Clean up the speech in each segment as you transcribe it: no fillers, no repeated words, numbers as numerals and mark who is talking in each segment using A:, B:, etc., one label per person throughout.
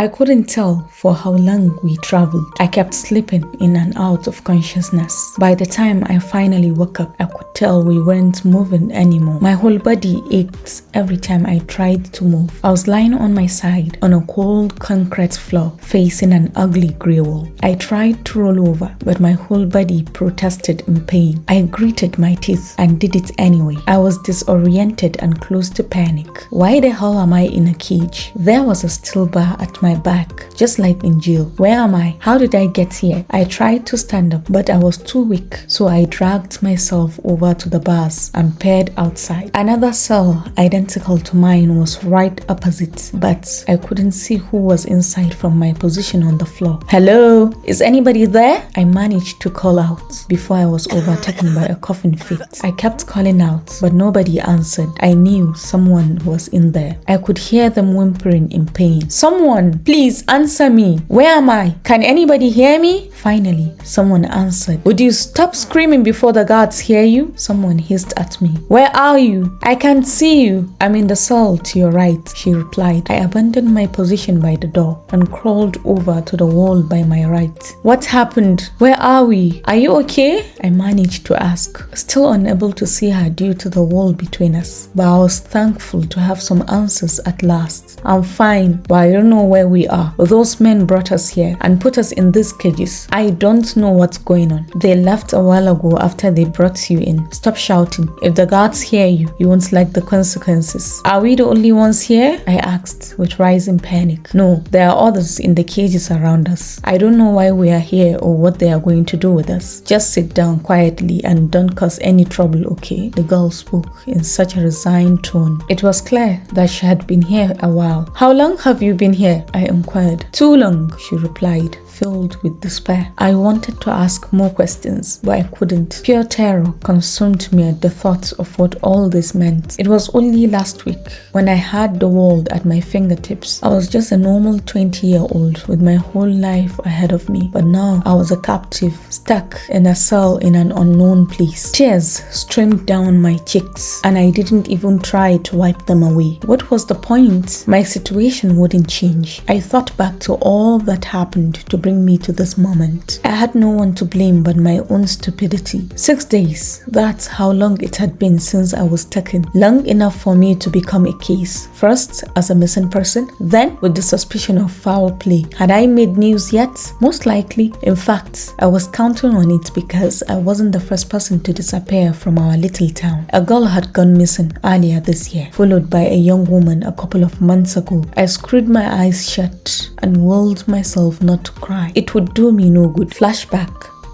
A: I couldn't tell for how long we traveled. I kept slipping in and out of consciousness. By the time I finally woke up, I could tell we weren't moving anymore. My whole body ached every time I tried to move. I was lying on my side on a cold concrete floor, facing an ugly grey wall. I tried to roll over, but my whole body protested in pain. I gritted my teeth and did it anyway. I was disoriented and close to panic. Why the hell am I in a cage? There was a steel bar at my back, just like in jail. Where am I? How did I get here? I tried to stand up, but I was too weak, so I dragged myself over to the bars and peered outside. Another cell identical to mine was right opposite, but I couldn't see who was inside from my position on the floor. Hello? Is anybody there? I managed to call out before I was overtaken by a coughing fit. I kept calling out, but nobody answered. I knew someone was in there. I could hear them whimpering in pain. Someone, please answer me. Where am I? Can anybody hear me? Finally, someone answered. Would you stop screaming before the guards hear you? Someone hissed at me. Where are you? I can't see you. I'm in the cell to your right, she replied. I abandoned my position by the door and crawled over to the wall by my right. What happened? Where are we? Are you okay? I managed to ask, still unable to see her due to the wall between us, but I was thankful to have some answers at last. I'm fine, but I don't know where we are. Those men brought us here and put us in these cages. I don't know what's going on. They left a while ago after they brought you in. Stop shouting. If the guards hear you, you won't like the consequences. Are we the only ones here? I asked with rising panic. No, there are others in the cages around us. I don't know why we are here or what they are going to do with us. Just sit down quietly and don't cause any trouble, okay? The girl spoke in such a resigned tone. It was clear that she had been here a while. How long have you been here? I inquired. Too long, she replied, filled with despair. I wanted to ask more questions, but I couldn't. Pure terror consumed me at the thought of what all this meant. It was only last week when I had the world at my fingertips. I was just a normal 20-year-old with my whole life ahead of me, but now I was a captive, stuck in a cell in an unknown place. Tears streamed down my cheeks, and I didn't even try to wipe them away. What was the point? My situation wouldn't change. I thought back to all that happened to bring me to this moment. I had no one to blame but my own stupidity. 6 days. That's how long it had been since I was taken. Long enough for me to become a case. First as a missing person, then with the suspicion of foul play. Had I made news yet? Most likely. In fact, I was counting on it because I wasn't the first person to disappear from our little town. A girl had gone missing earlier this year, followed by a young woman a couple of months ago. I screwed my eyes shut and willed myself not to cry. It would do me no good. Flashback,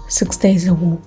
A: 6 days ago.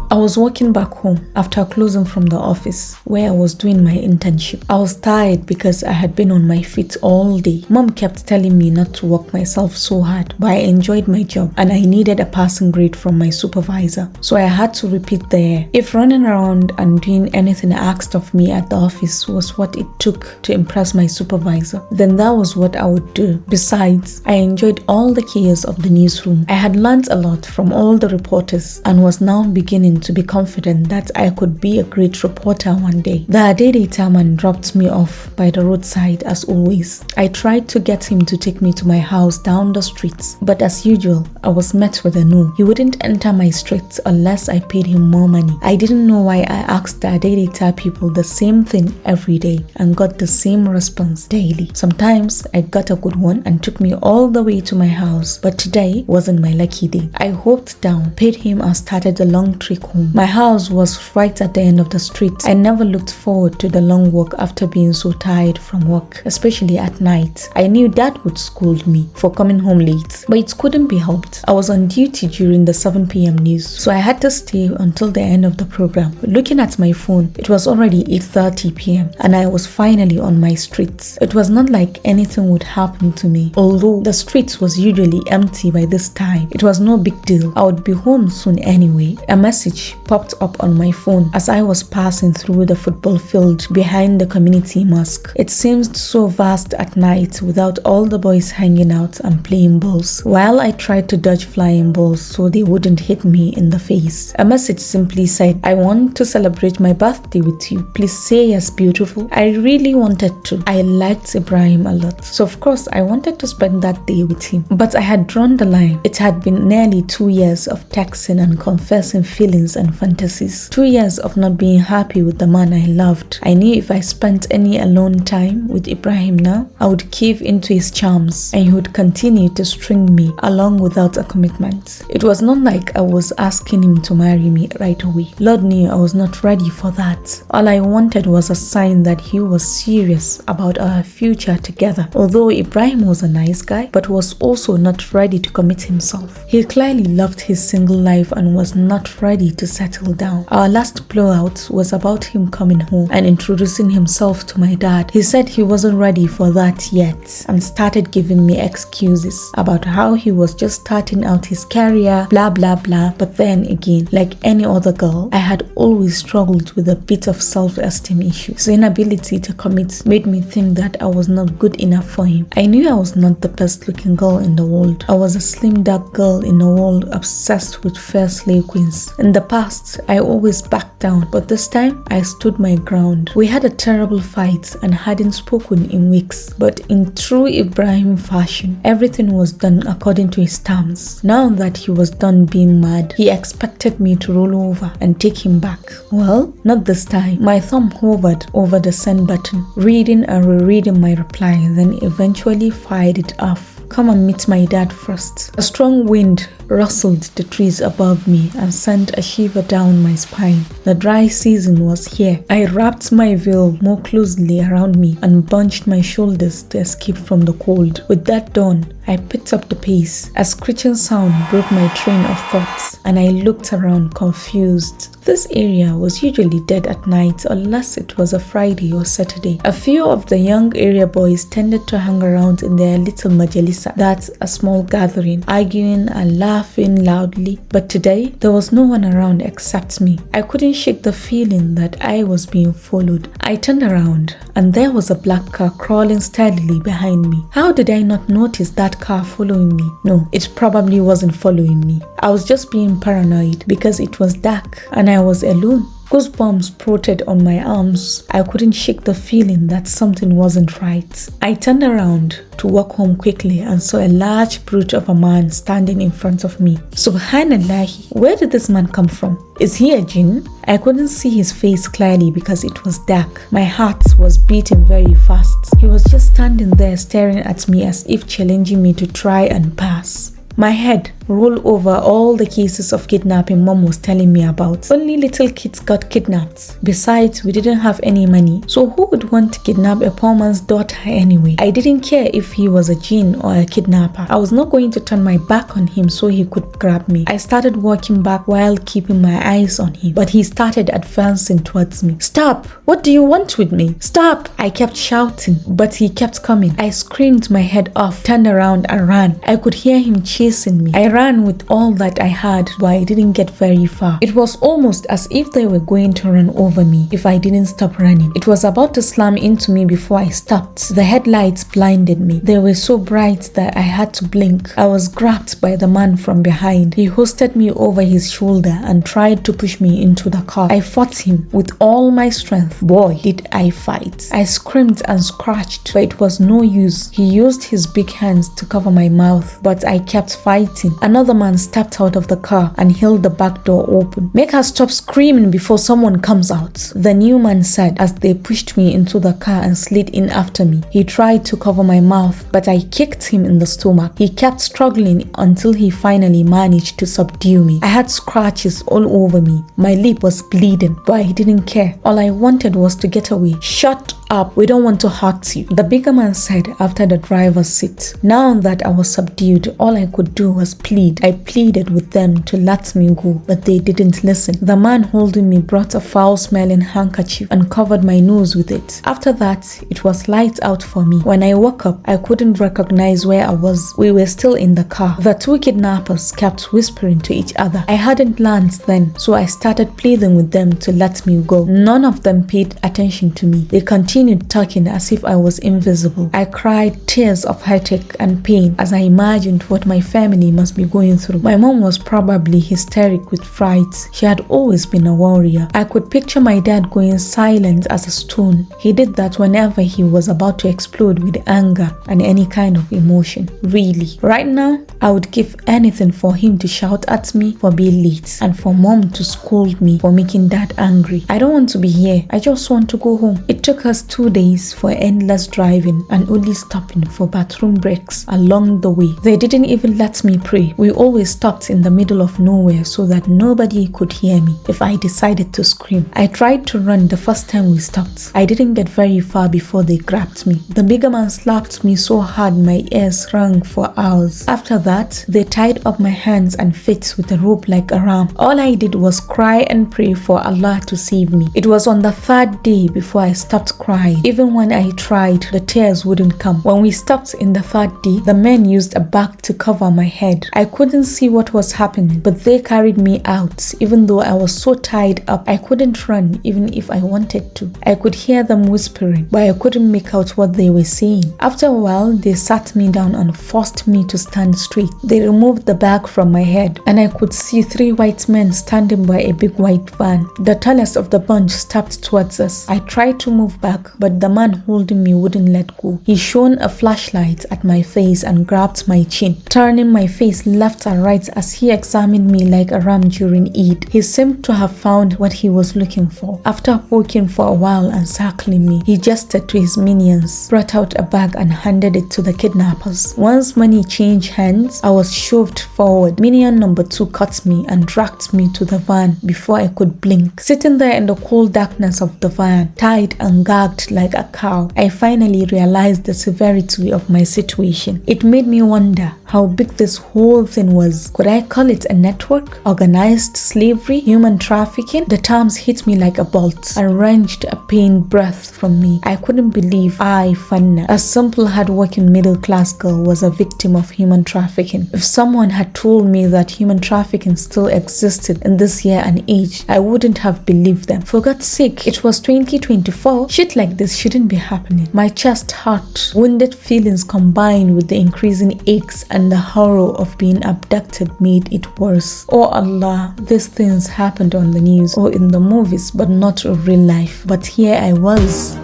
A: I was walking back home after closing from the office where I was doing my internship. I was tired because I had been on my feet all day. Mom kept telling me not to work myself so hard, but I enjoyed my job and I needed a passing grade from my supervisor, so I had to repeat there. If running around and doing anything asked of me at the office was what it took to impress my supervisor, then that was what I would do. Besides, I enjoyed all the chaos of the newsroom. I had learned a lot from all the reporters and was now beginning to be confident that I could be a great reporter one day. The Adedita man dropped me off by the roadside as always. I tried to get him to take me to my house down the street, but as usual, I was met with a no. He wouldn't enter my street unless I paid him more money. I didn't know why I asked the Adedita people the same thing every day and got the same response daily. Sometimes I got a good one and took me all the way to my house, but today wasn't my lucky day. I hoped down, paid him and started the long trek home. My house was right at the end of the street. I never looked forward to the long walk after being so tired from work, especially at night. I knew Dad would scold me for coming home late, but it couldn't be helped. I was on duty during the 7 p.m. news, so I had to stay until the end of the program. Looking at my phone, it was already 8:30 p.m. and I was finally on my street. It was not like anything would happen to me, although the street was usually empty by this time. It was no big deal. I would be home soon anyway. A message message popped up on my phone as I was passing through the football field behind the community mosque. It seemed so vast at night without all the boys hanging out and playing balls, while I tried to dodge flying balls so they wouldn't hit me in the face. A message simply said, "I want to celebrate my birthday with you. Please say yes, beautiful." I really wanted to. I liked Ibrahim a lot, so of course I wanted to spend that day with him. But I had drawn the line. It had been nearly 2 years of texting and confessing feelings and fantasies. 2 years of not being happy with the man I loved. I knew if I spent any alone time with Ibrahim now, I would cave into his charms and he would continue to string me along without a commitment. It was not like I was asking him to marry me right away. Lord knew I was not ready for that. All I wanted was a sign that he was serious about our future together. Although Ibrahim was a nice guy, but was also not ready to commit himself. He clearly loved his single life and was not ready to settle down. Our last blowout was about him coming home and introducing himself to my dad. He said he wasn't ready for that yet and started giving me excuses about how he was just starting out his career, blah blah blah. But then again, like any other girl, I had always struggled with a bit of self-esteem issue. His inability to commit made me think that I was not good enough for him. I knew I was not the best looking girl in the world. I was a slim dark girl in a world obsessed with fair slay queens. In the past, I always backed down, but this time I stood my ground. We had a terrible fight and hadn't spoken in weeks, but in true Ibrahim fashion, everything was done according to his terms. Now that he was done being mad, he expected me to roll over and take him back. Well, not this time. My thumb hovered over the send button, reading and rereading my reply, then eventually fired it off. "Come and meet my dad first." A strong wind rustled the trees above me and sent a shiver down my spine. The dry season was here. I wrapped my veil more closely around me and bunched my shoulders to escape from the cold. With that dawn, I picked up the pace. A screeching sound broke my train of thoughts and I looked around confused. This area was usually dead at night unless it was a Friday or Saturday. A few of the young area boys tended to hang around in their little majalisa, that's a small gathering, arguing and laughing loudly. But today, there was no one around except me. I couldn't shake the feeling that I was being followed. I turned around and there was a black car crawling steadily behind me. How did I not notice that car following me? No, it probably wasn't following me. I was just being paranoid because it was dark and I was alone. Goosebumps sprouted on my arms. I couldn't shake the feeling that something wasn't right. I turned around to walk home quickly and saw a large brute of a man standing in front of me. Subhanallah, where did this man come from? Is he a jinn? I couldn't see his face clearly because it was dark. My heart was beating very fast. He was just standing there staring at me as if challenging me to try and pass. My head rolled over all the cases of kidnapping Mom was telling me about. Only little kids got kidnapped. Besides, we didn't have any money, so who would want to kidnap a poor man's daughter anyway? I didn't care if he was a jinn or a kidnapper. I was not going to turn my back on him so he could grab me. I started walking back while keeping my eyes on him, but he started advancing towards me. "Stop! What do you want with me? Stop!" I kept shouting, but he kept coming. I screamed my head off, turned around and ran. I could hear him chasing me. I ran with all that I had, but I didn't get very far. It was almost as if they were going to run over me if I didn't stop running. It was about to slam into me before I stopped. The headlights blinded me. They were so bright that I had to blink. I was grabbed by the man from behind. He hoisted me over his shoulder and tried to push me into the car. I fought him with all my strength. Boy, did I fight. I screamed and scratched, but it was no use. He used his big hands to cover my mouth, but I kept fighting. Another man stepped out of the car and held the back door open. "Make her stop screaming before someone comes out," the new man said as they pushed me into the car and slid in after me. He tried to cover my mouth, but I kicked him in the stomach. He kept struggling until he finally managed to subdue me. I had scratches all over me. My lip was bleeding, but I didn't care. All I wanted was to get away. "Shut up, we don't want to hurt you," the bigger man said after the driver's seat. Now that I was subdued, all I could do was plead plead. I pleaded with them to let me go, but they didn't listen. The man holding me brought a foul-smelling handkerchief and covered my nose with it. After that, it was lights out for me. When I woke up, I couldn't recognize where I was. We were still in the car. The two kidnappers kept whispering to each other. I hadn't learned then, so I started pleading with them to let me go. None of them paid attention to me. They continued talking as if I was invisible. I cried tears of heartache and pain as I imagined what my family must be going through. My mom was probably hysteric with fright. She had always been a warrior. I could picture my dad going silent as a stone. He did that whenever he was about to explode with anger and any kind of emotion. Really. Right now, I would give anything for him to shout at me for being late and for mom to scold me for making dad angry. I don't want to be here. I just want to go home. It took us 2 days for endless driving and only stopping for bathroom breaks along the way. They didn't even let me pray. We always stopped in the middle of nowhere so that nobody could hear me if I decided to scream. I tried to run the first time we stopped. I didn't get very far before they grabbed me. The bigger man slapped me so hard my ears rang for hours. After that, they tied up my hands and feet with a rope like a ram. All I did was cry and pray for Allah to save me. It was on the 3rd day before I stopped crying. Even when I tried, the tears wouldn't come. When we stopped in the 3rd day, the men used a bag to cover my head. I couldn't see what was happening, but they carried me out. Even though I was so tied up, I couldn't run even if I wanted to. I could hear them whispering, but I couldn't make out what they were saying. After a while, they sat me down and forced me to stand straight. They removed the bag from my head, and I could see 3 white men standing by a big white van. The tallest of the bunch stepped towards us. I tried to move back, but the man holding me wouldn't let go. He shone a flashlight at my face and grabbed my chin, turning my face left and right as he examined me like a ram during Eid. He seemed to have found what he was looking for. After poking for a while and circling me, he gestured to his minions, brought out a bag and handed it to the kidnappers. Once money changed hands, I was shoved forward. Minion number 2 caught me and dragged me to the van before I could blink. Sitting there in the cold darkness of the van, tied and gagged like a cow, I finally realized the severity of my situation. It made me wonder how big this whole thing was. Could I call it a network? Organized slavery? Human trafficking? The terms hit me like a bolt and wrenched a pained breath from me. I couldn't believe I, Fanna, a simple hard-working middle-class girl, was a victim of human trafficking. If someone had told me that human trafficking still existed in this year and age, I wouldn't have believed them. For God's sake, it was 2024. Shit like this shouldn't be happening. My chest hurt. Wounded feelings combined with the increasing aches and the horror of being abducted made it worse. Oh Allah, these things happened on the news or in the movies, but not in real life. But here I was.